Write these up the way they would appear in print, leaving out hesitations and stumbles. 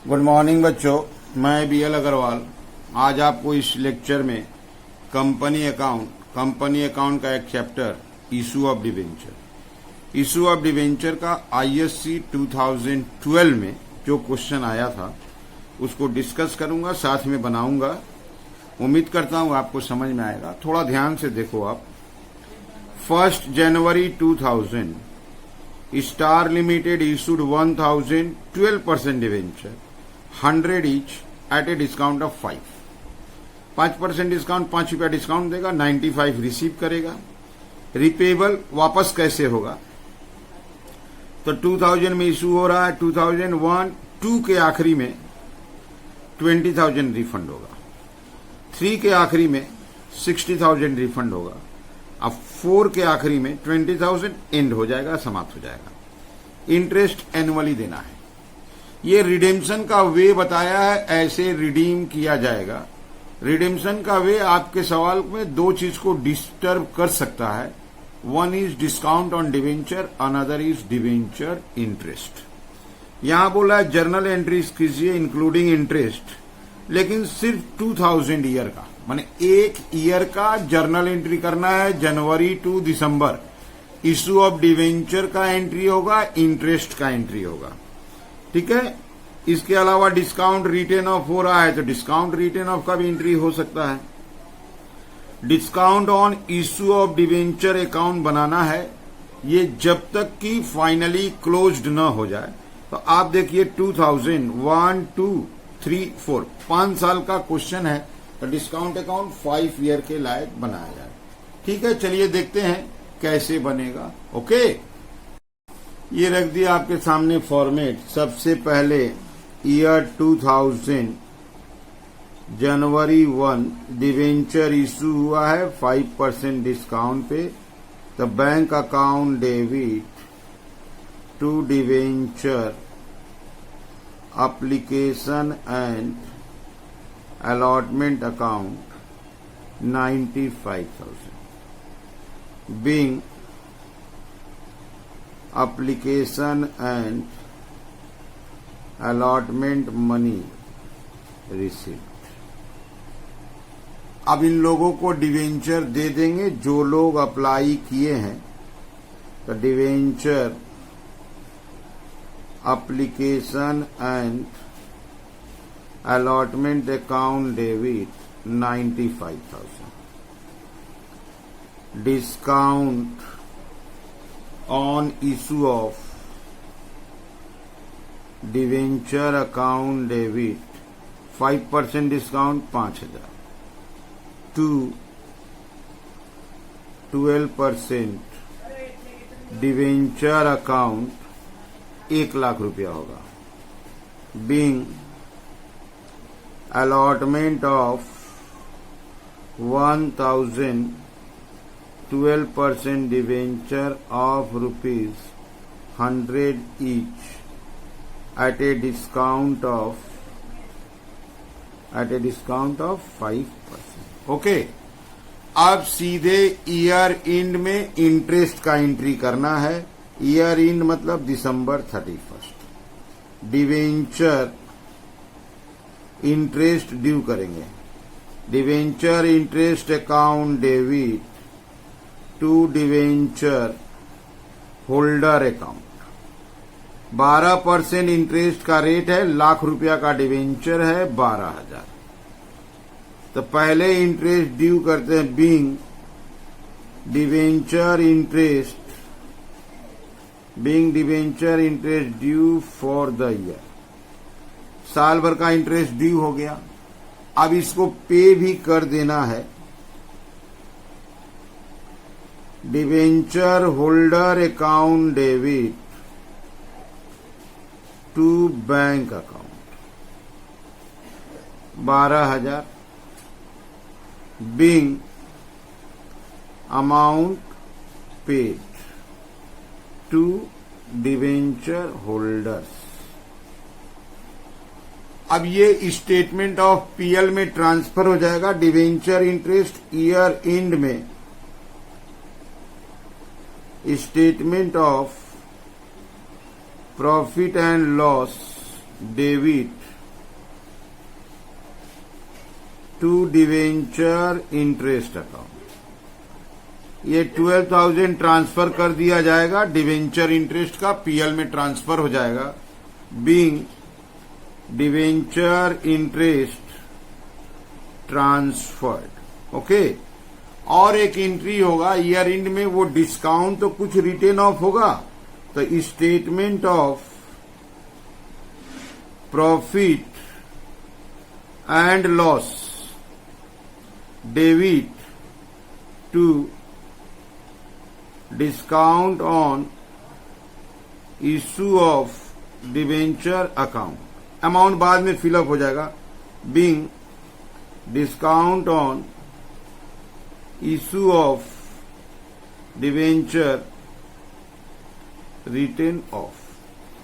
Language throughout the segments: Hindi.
गुड मॉर्निंग बच्चों, मैं BL अग्रवाल आज आपको इस लेक्चर में कंपनी अकाउंट का एक चैप्टर इशू ऑफ डिवेंचर का ISC 2012 में जो क्वेश्चन आया था उसको डिस्कस करूंगा, साथ में बनाऊंगा। उम्मीद करता हूं आपको समझ में आएगा। थोड़ा ध्यान से देखो आप। 1 जनवरी 2000 star limited issued 1000 12% debenture 100 each at a discount of 5। 5% discount, ₹5 discount देगा, 95 रिसीव करेगा। रिपेबल वापस कैसे होगा? तो 2000 में इशू हो रहा है, 2001-2 के आखिरी में 20,000 रिफंड होगा, 3 के आखिरी में 60,000 रिफंड होगा, अब 4 के आखिरी में 20,000 एंड हो जाएगा, समाप्त हो जाएगा। इंटरेस्ट एनुअली देना है। ये रिडेम्पशन का वे बताया है, ऐसे रिडीम किया जाएगा। रिडेम्पशन का वे आपके सवाल में दो चीज को डिस्टर्ब कर सकता है। One is discount on debenture, another is debenture interest. यहां बोला है जर्नल एंट्रीज कीजिए इंक्लूडिंग इंटरेस्ट, लेकिन सिर्फ 2000 ईयर का, माने एक ईयर का जर्नल एंट्री करना है, जनवरी टू दिसंबर। इशू ऑफ डिवेंचर का एंट्री होगा, इंटरेस्ट का एंट्री होगा, ठीक है। इसके अलावा डिस्काउंट रिटेन ऑफ हो रहा है तो डिस्काउंट रिटेन ऑफ का भी एंट्री हो सकता है। Discount on issue of debenture account बनाना है, ये जब तक कि फाइनली क्लोज्ड न हो जाए। तो आप देखिए 2000 1 2 3 4 5 साल का क्वेश्चन है, तो डिस्काउंट अकाउंट 5 ईयर के लायक बनाया जाए। ठीक है, चलिए देखते हैं कैसे बनेगा। ओके, ये रख दिया आपके सामने फॉर्मेट। सबसे पहले ईयर 2000 जनवरी 1 डिवेंचर इशू हुआ है 5% डिस्काउंट पे। The bank account debit to debenture application and allotment account 95,000 being application and allotment money received। अब इन लोगों को डिवेंचर दे देंगे जो लोग अप्लाई किए हैं। तो debenture application and allotment account debit 95,000। Discount on issue of debenture account debit 5% discount 5,000 to 12% debenture account 1,00,000 रुपया होगा। Being allotment of 1,000 12% debenture of ₹100 each at a discount of 5%। Okay, अब सीधे ईयर एंड में इंटरेस्ट का एंट्री करना है। ईयर एंड मतलब दिसंबर 31। डिवेंचर इंटरेस्ट ड्यू करेंगे। Debenture interest account debit to debenture holder account. 12% interest का रेट है, ₹1,00,000 का डिवेंचर है, 12,000। तो पहले इंटरेस्ट ड्यू करते हैं। Being debenture interest due for the year. साल भर का इंटरेस्ट ड्यू हो गया, अब इसको पे भी कर देना है। Debenture holder account debit to bank account 12,000। Being amount paid to debenture holders. अब ये स्टेटमेंट ऑफ PL में ट्रांसफर हो जाएगा। डिवेंचर इंटरेस्ट ईयर एंड में statement of profit and loss debit to debenture interest account. ये 12,000 ट्रांसफर कर दिया जाएगा डिवेंचर इंटरेस्ट का, पीएल में ट्रांसफर हो जाएगा। Being debenture interest transferred, okay. और एक एंट्री होगा ईयर एंड में, वो डिस्काउंट तो कुछ रिटेन ऑफ होगा, तो statement of profit and loss debit to discount on issue of debenture account, amount बाद में फिलअप हो जाएगा। Being discount on issue of debenture written off,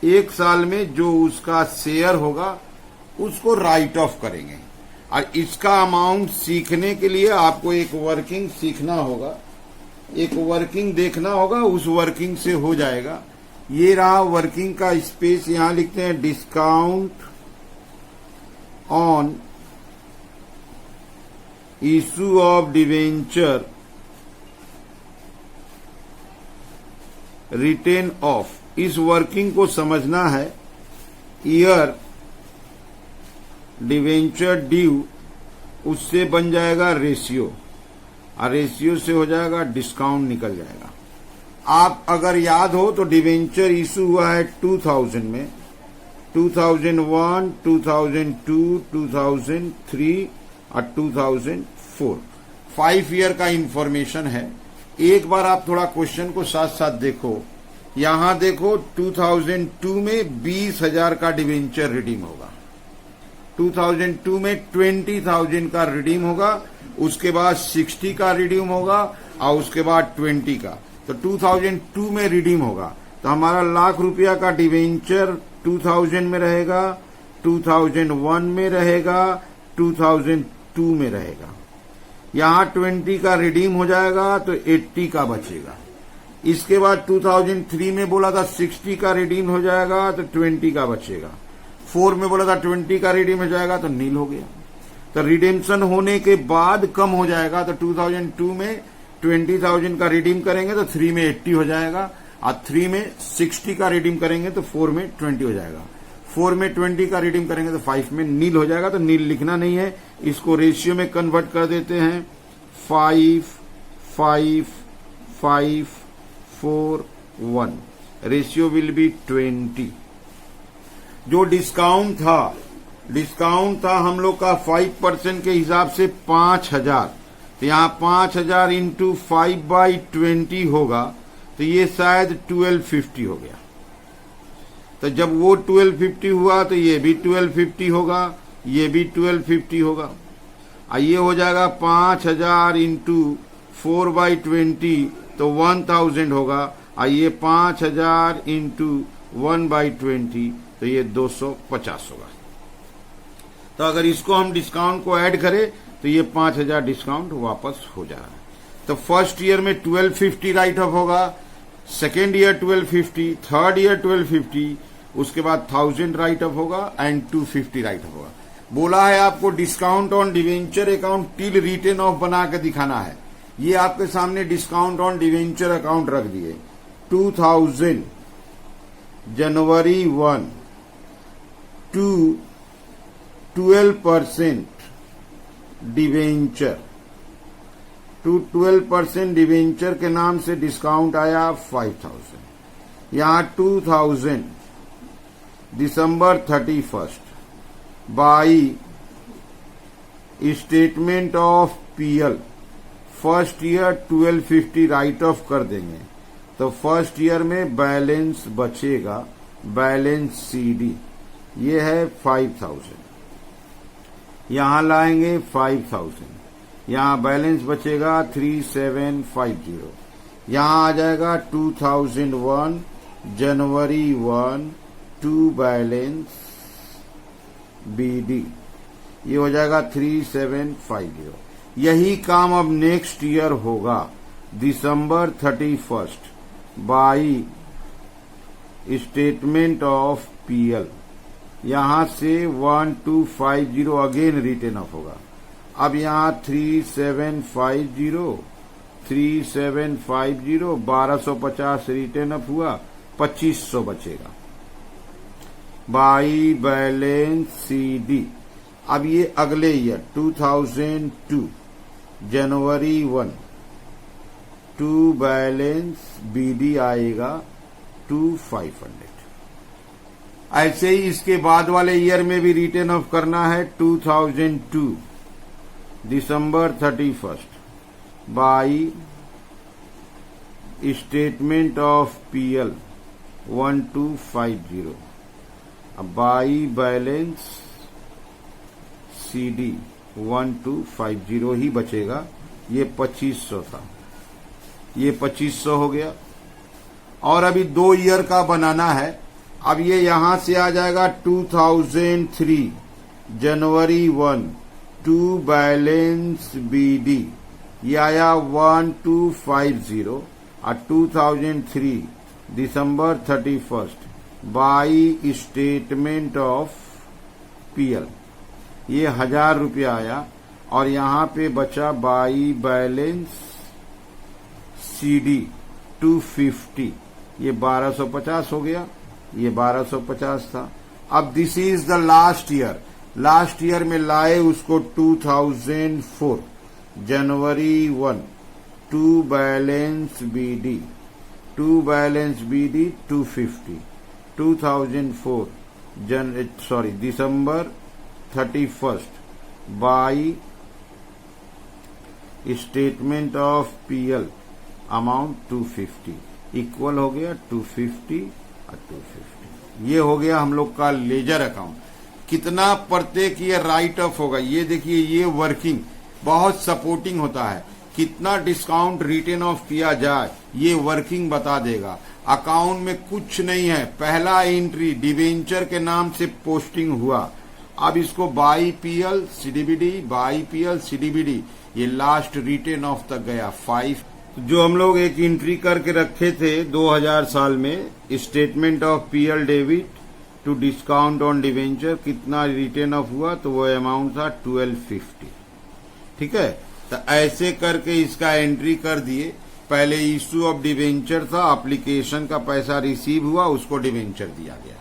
एक साल में जो उसका शेयर होगा उसको राइट ऑफ करेंगे। और इसका अमाउंट सीखने के लिए आपको एक वर्किंग सीखना होगा, एक वर्किंग देखना होगा, उस वर्किंग से हो जाएगा। ये रहा वर्किंग का स्पेस, यहां लिखते हैं discount on issue of debenture written off. इस वर्किंग को समझना है। ईयर डिवेंचर ड्यू, उससे बन जाएगा रेशियो, और रेशियो से हो जाएगा डिस्काउंट, निकल जाएगा। आप अगर याद हो तो डिवेंचर इशू हुआ है 2000 में, 2001, 2002, 2003 और 2004, 5 ईयर का इंफॉर्मेशन है। एक बार आप थोड़ा क्वेश्चन को साथ साथ देखो। यहां देखो 2002 में 20,000 का डिवेंचर रिडीम होगा, 2002 में 20,000 का रिडीम होगा, उसके बाद 60 का रिडीम होगा और उसके बाद 20 का। तो 2002 में रिडीम होगा, तो हमारा ₹1,00,000 का डिवेंचर 2000 में रहेगा, 2001 में रहेगा, 2002 में रहेगा। यहां 20 का रिडीम हो जाएगा तो 80 का बचेगा। इसके बाद 2003 में बोला था 60 का रिडीम हो जाएगा तो 20 का बचेगा। 4 में बोला था 20 का रिडीम हो जाएगा तो नील हो गया। तो रिडेम्पशन होने के बाद कम हो जाएगा, तो 2002 में 20,000 का रिडीम करेंगे तो 3 में 80 हो जाएगा, और 3 में 60 का रिडीम करेंगे तो 4 में 20 हो जाएगा। 4 में 20 का रिडीम करेंगे तो 5 में नील हो जाएगा। तो नील लिखना नहीं है, इसको रेशियो में कन्वर्ट कर देते हैं। 5, 5, 5, 4, 1, रेशियो विल बी 20। जो डिस्काउंट था हम लोग का 5% के हिसाब से 5,000, तो यहाँ 5,000 इंटू 5/20 होगा, तो ये शायद 1250 हो गया। तो जब वो 1250 हुआ तो ये भी 1250 होगा, ये भी 1250 होगा। ये हो जाएगा 5,000 इंटू 4/20 तो 1,000 होगा, और ये 5,000 इंटू 1/20 तो ये 250 होगा। तो अगर इसको हम डिस्काउंट को ऐड करें तो ये 5,000 डिस्काउंट वापस हो जा रहा है। तो फर्स्ट ईयर में 1250 राइट ऑफ होगा, सेकेंड ईयर 1250, थर्ड ईयर 1250, उसके बाद 1000 राइट ऑफ होगा एंड 250 राइट ऑफ होगा। बोला है आपको discount on debenture account till written off बना के दिखाना है। ये आपके सामने डिस्काउंट ऑन डिवेंचर अकाउंट रख दिए। 2000 जनवरी 1 टू 12% डिवेंचर, टू 12% डिवेंचर के नाम से डिस्काउंट आया 5,000। यहां 2000 दिसंबर 31 by statement of PL first year 1250 write of कर देंगे, तो फर्स्ट ईयर में बैलेंस बचेगा, बैलेंस सीडी ये है 5,000। यहां लाएंगे 5,000, यहां बैलेंस बचेगा 3750। यहां आ जाएगा 2001 जनवरी 1 टू बैलेंस बीडी, ये हो जाएगा 3750। यही काम अब नेक्स्ट ईयर होगा दिसंबर 31 बाई स्टेटमेंट ऑफ पीएल, यहां से 1250 अगेन रिटेन ऑफ होगा। अब यहाँ 3750 1250 रिटर्न अप हुआ, 2500 बचेगा। By balance CD। अब ये अगले ईयर 2002 जनवरी 1 टू बैलेंस BD आएगा 2500। ऐसे ही इसके बाद वाले ईयर में भी रिटर्न ऑफ करना है 2002 दिसंबर 31 बाई स्टेटमेंट ऑफ PL 1250। अब बाई बैलेंस CD 1250 ही बचेगा। ये 2500 था, ये 2500 हो गया। और अभी 2 ईयर का बनाना है। अब ये यहां से आ जाएगा 2003 जनवरी 1 टू बैलेंस BD, ये आया 1250 और 2003 दिसंबर 31 बाई स्टेटमेंट ऑफ PL, ये 1000 रुपया आया। और यहां पे बचा बाई बैलेंस CD 250, ये 1250 हो गया, ये 1250 था। अब this is the last year. Last year में लाए उसको 2004 जनवरी 1 टू बैलेंस BD 250 2004 दिसंबर 31 by statement of PL amount 250 equal हो गया 250 और 250। ये हो गया हम लोग का लेजर अकाउंट। कितना प्रत्येक ये राइट ऑफ होगा, ये देखिए, ये वर्किंग बहुत सपोर्टिंग होता है। कितना डिस्काउंट रिटर्न ऑफ किया जाए ये वर्किंग बता देगा। अकाउंट में कुछ नहीं है, पहला एंट्री डिवेंचर के नाम से पोस्टिंग हुआ। अब इसको बाई PL CDBD ये लास्ट रिटर्न ऑफ तक गया 5। जो हम लोग एक एंट्री करके रखे थे 2000 साल में, statement of PL debit to discount on debenture, कितना रिटर्न ऑफ हुआ तो वो अमाउंट था 1250। ठीक है, तो ऐसे करके इसका एंट्री कर दिए। पहले इश्यू ऑफ डिवेंचर था, एप्लीकेशन का पैसा रिसीव हुआ, उसको डिवेंचर दिया गया।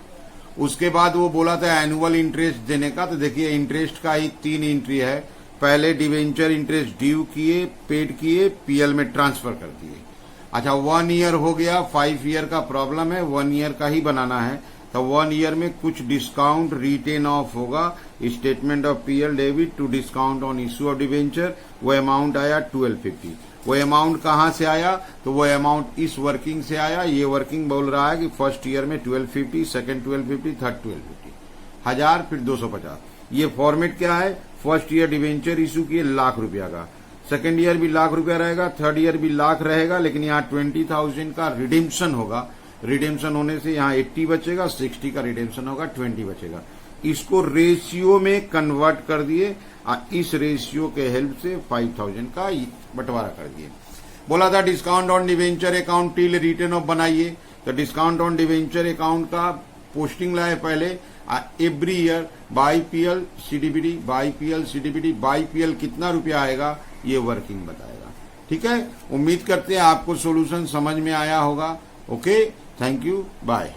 उसके बाद वो बोला था एनुअल इंटरेस्ट देने का, तो देखिए इंटरेस्ट का ही 3 एंट्री है। पहले डिवेंचर इंटरेस्ट ड्यू किए, पेड किए, PL में ट्रांसफर कर दिए। अच्छा, 1 ईयर हो गया, 5 ईयर का प्रॉब्लम है, 1 ईयर का ही बनाना है। तो 1 ईयर में कुछ डिस्काउंट रिटेन ऑफ होगा, statement of PL debit to discount on issue of debenture, वो अमाउंट आया 1250। वो अमाउंट कहां से आया, तो वो अमाउंट इस वर्किंग से आया। ये वर्किंग बोल रहा है कि फर्स्ट ईयर में 1250, सेकंड 1250, थर्ड 1250, 1000 फिर 250। ये फॉर्मेट क्या है, फर्स्ट ईयर डिवेंचर इश्यू किए ₹1,00,000 का, सेकंड ईयर भी ₹1,00,000 रहेगा, थर्ड ईयर भी ₹1,00,000 रहेगा, लेकिन यहाँ 20,000 का रिडेम्पशन होगा। रिडेम्पशन होने से यहाँ 80 बचेगा, 60 का रिडेम्पशन होगा, 20 बचेगा। इसको रेशियो में कन्वर्ट कर दिए और इस रेशियो के हेल्प से 5000 का बंटवारा कर दिए। बोला था discount on debenture account till return of बनाइए, तो डिस्काउंट ऑन डिवेंचर अकाउंट का पोस्टिंग लाए पहले every year by PL CDBD by PL कितना रुपया आएगा ये वर्किंग बताएगा। ठीक है, उम्मीद करते हैं आपको सॉल्यूशन समझ में आया होगा। Okay, thank you, bye.